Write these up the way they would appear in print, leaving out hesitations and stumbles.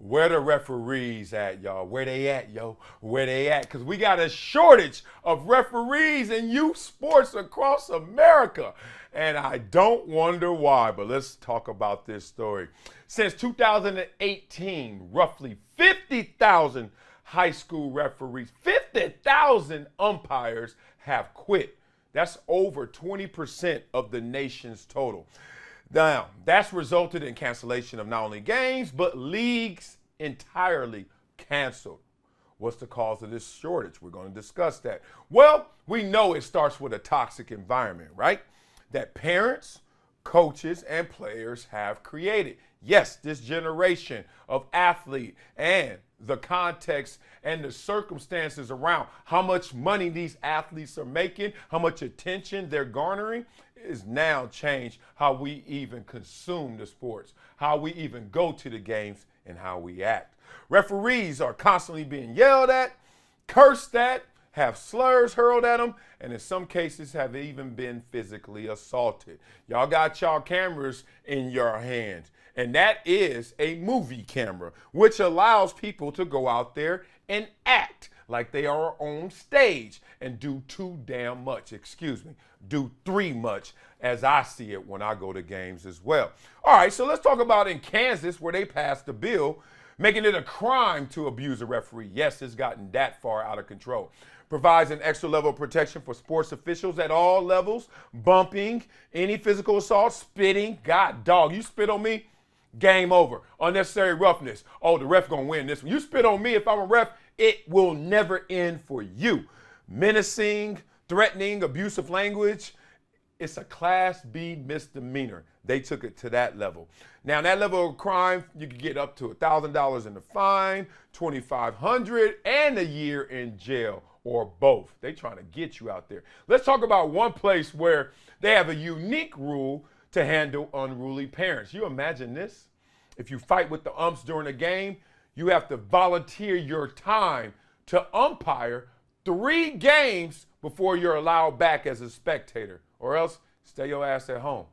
Where the referees at, y'all? Where they at, yo? Where they at? Because we got a shortage of referees in youth sports across America. And I don't wonder why, but let's talk about this story. Since 2018, roughly 50,000 high school referees, 50,000 umpires have quit. That's over 20% of the nation's total. Now, that's resulted in cancellation of not only games, but leagues entirely canceled. What's the cause of this shortage? We're going to discuss that. Well, we know it starts with a toxic environment, right? That parents, coaches, and players have created. Yes, this generation of athlete and the context and the circumstances around how much money these athletes are making, how much attention they're garnering, is now changed how we even consume the sports, how we even go to the games, and how we act. Referees are constantly being yelled at, cursed at, have slurs hurled at them, and in some cases have even been physically assaulted. Y'all got y'all cameras in your hands, and that is a movie camera, which allows people to go out there and act like they are on stage and do too damn much, do three much, as I see it when I go to games as well. All right, so let's talk about in Kansas, where they passed a bill making it a crime to abuse a referee. Yes, it's gotten that far out of control. Provides an extra level of protection for sports officials at all levels, bumping, any physical assault, spitting. God, dog, you spit on me, game over. Unnecessary roughness. Oh, the ref gonna win this one. You spit on me if I'm a ref, it will never end for you. Menacing, threatening, abusive language. It's a Class B misdemeanor. They took it to that level. Now, that level of crime, you could get up to $1,000 in the fine, $2,500, and a year in jail, or both. They trying to get you out there. Let's talk about one place where they have a unique rule to handle unruly parents. You imagine this? If you fight with the umps during a game, you have to volunteer your time to umpire 3 games before you're allowed back as a spectator, or else stay your ass at home.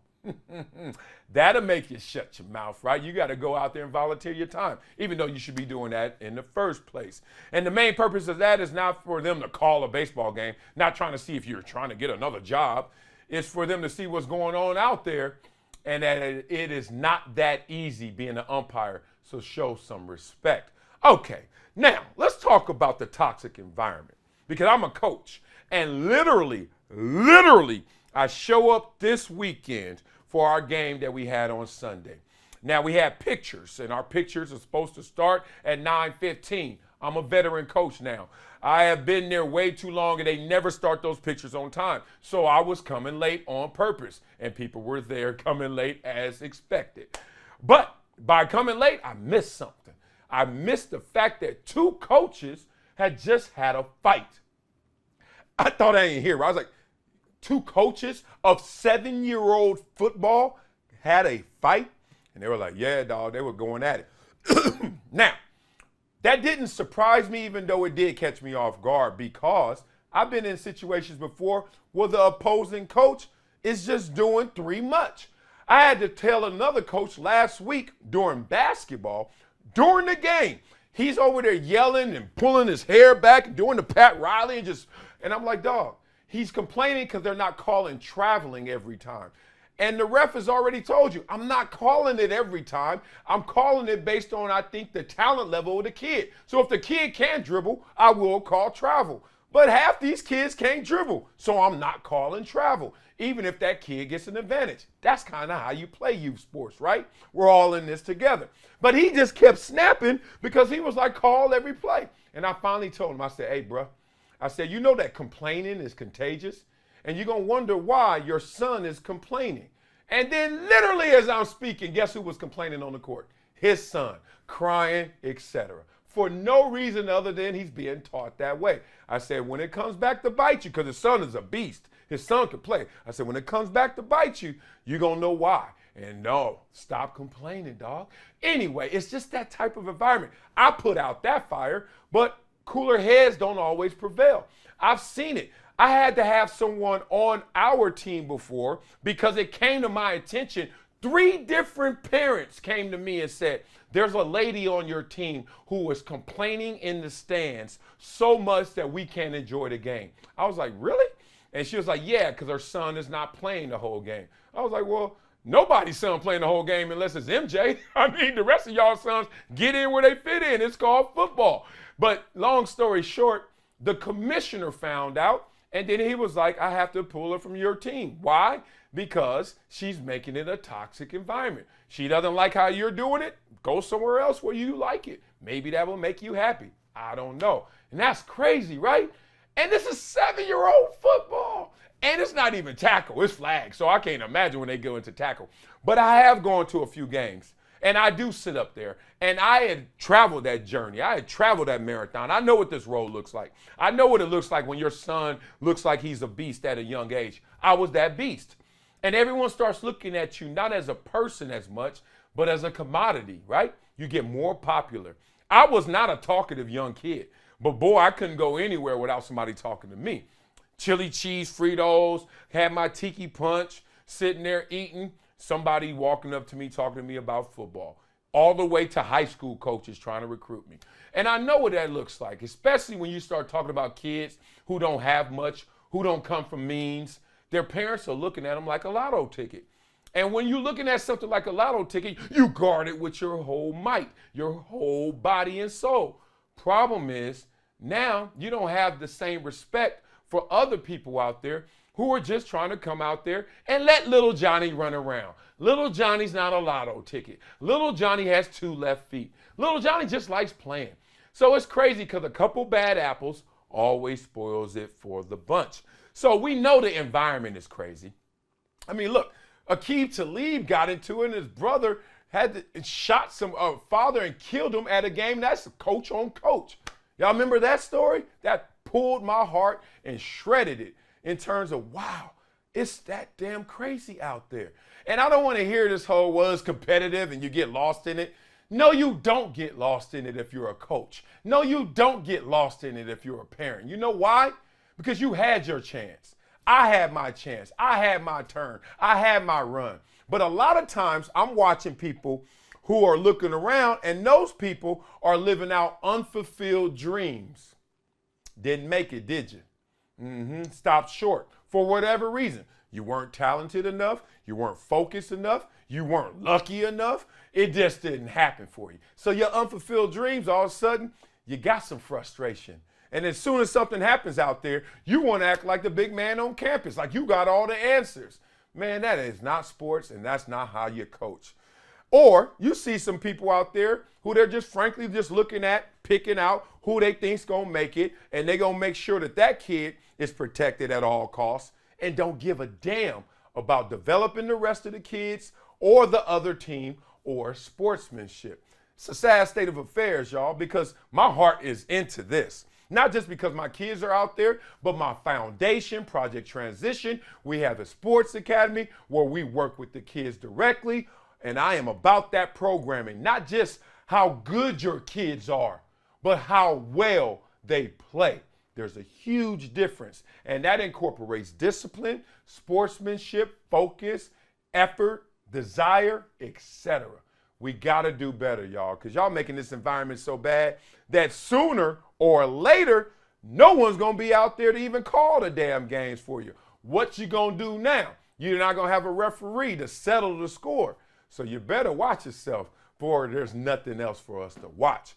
That'll make you shut your mouth, right? You got to go out there and volunteer your time, even though you should be doing that in the first place. And the main purpose of that is not for them to call a baseball game, not trying to see if you're trying to get another job. It's for them to see what's going on out there, and that it is not that easy being an umpire, so show some respect. Okay, now let's talk about the toxic environment, because I'm a coach, and literally, I show up this weekend for our game that we had on Sunday. Now, we had pictures, and our pictures are supposed to start at 9:15. I'm a veteran coach now. I have been there way too long, and they never start those pictures on time. So I was coming late on purpose, and people were there coming late as expected. But by coming late, I missed something. I missed the fact that 2 coaches had just had a fight. I thought I didn't hear. I was like, 2 coaches of 7-year-old football had a fight? And they were like, yeah, dog, they were going at it. Now, that didn't surprise me, even though it did catch me off guard, because I've been in situations before where the opposing coach is just doing 3 much. I had to tell another coach last week during basketball, during the game, he's over there yelling and pulling his hair back and doing the Pat Riley and I'm like, dog, he's complaining because they're not calling traveling every time. And the ref has already told you, I'm not calling it every time. I'm calling it based on, I think, the talent level of the kid. So if the kid can dribble, I will call travel. But half these kids can't dribble, so I'm not calling travel, even if that kid gets an advantage. That's kind of how you play youth sports, right? We're all in this together. But he just kept snapping because he was like, call every play. And I finally told him, I said, hey, bro, I said, you know that complaining is contagious, and you're going to wonder why your son is complaining. And then literally as I'm speaking, guess who was complaining on the court? His son, crying, etc. For no reason other than he's being taught that way. I said, when it comes back to bite you, because his son is a beast, his son can play. I said, when it comes back to bite you, you're going to know why. And no, stop complaining, dog. Anyway, it's just that type of environment. I put out that fire, but cooler heads don't always prevail. I've seen it. I had to have someone on our team before because it came to my attention. 3 different parents came to me and said, there's a lady on your team who is complaining in the stands so much that we can't enjoy the game. I was like, really? And she was like, yeah, because her son is not playing the whole game. I was like, well, nobody's son playing the whole game unless it's MJ. I mean, the rest of y'all sons get in where they fit in. It's called football. But long story short, the commissioner found out, and then he was like, I have to pull her from your team. Why? Because she's making it a toxic environment. She doesn't like how you're doing it. Go somewhere else where you like it. Maybe that will make you happy. I don't know. And that's crazy, right? And this is 7-year-old football. And it's not even tackle, it's flag. So I can't imagine when they go into tackle. But I have gone to a few games. And I do sit up there. And I had traveled that journey. I had traveled that marathon. I know what this road looks like. I know what it looks like when your son looks like he's a beast at a young age. I was that beast. And everyone starts looking at you not as a person as much, but as a commodity, right? You get more popular. I was not a talkative young kid. But boy, I couldn't go anywhere without somebody talking to me. Chili cheese Fritos, had my tiki punch, sitting there eating, somebody walking up to me talking to me about football, all the way to high school coaches trying to recruit me. And I know what that looks like, especially when you start talking about kids who don't have much, who don't come from means. Their parents are looking at them like a lotto ticket. And when you're looking at something like a lotto ticket, you guard it with your whole might, your whole body and soul. Problem is, now you don't have the same respect for other people out there who are just trying to come out there and let little Johnny run around. Little Johnny's not a lotto ticket. Little Johnny has 2 left feet. Little Johnny just likes playing. So it's crazy because a couple bad apples always spoils it for the bunch. So we know the environment is crazy. I mean, look, Aqib Talib got into it and his brother had shot some father and killed him at a game. That's coach on coach. Y'all remember that story? That pulled my heart and shredded it in terms of, wow, it's that damn crazy out there. And I don't want to hear this whole was competitive and you get lost in it. No, you don't get lost in it if you're a coach. No, you don't get lost in it if you're a parent. You know why? Because you had your chance. I had my chance. I had my turn. I had my run. But a lot of times I'm watching people who are looking around, and those people are living out unfulfilled dreams. Didn't make it, did you? Stopped short for whatever reason. You weren't talented enough. You weren't focused enough. You weren't lucky enough. It just didn't happen for you. So your unfulfilled dreams, all of a sudden, you got some frustration. And as soon as something happens out there, you want to act like the big man on campus, like you got all the answers. Man, that is not sports, and that's not how you coach. Or you see some people out there who they're just frankly just looking at, picking out who they think's going to make it, and they're going to make sure that that kid is protected at all costs and don't give a damn about developing the rest of the kids or the other team or sportsmanship. It's a sad state of affairs, y'all, because my heart is into this. Not just because my kids are out there, but my foundation, Project Transition. We have a sports academy where we work with the kids directly. And I am about that programming, not just how good your kids are, but how well they play. There's a huge difference. And that incorporates discipline, sportsmanship, focus, effort, desire, etc. We got to do better, y'all, because y'all making this environment so bad that sooner or later, no one's going to be out there to even call the damn games for you. What you going to do now? You're not going to have a referee to settle the score. So you better watch yourself, for there's nothing else for us to watch.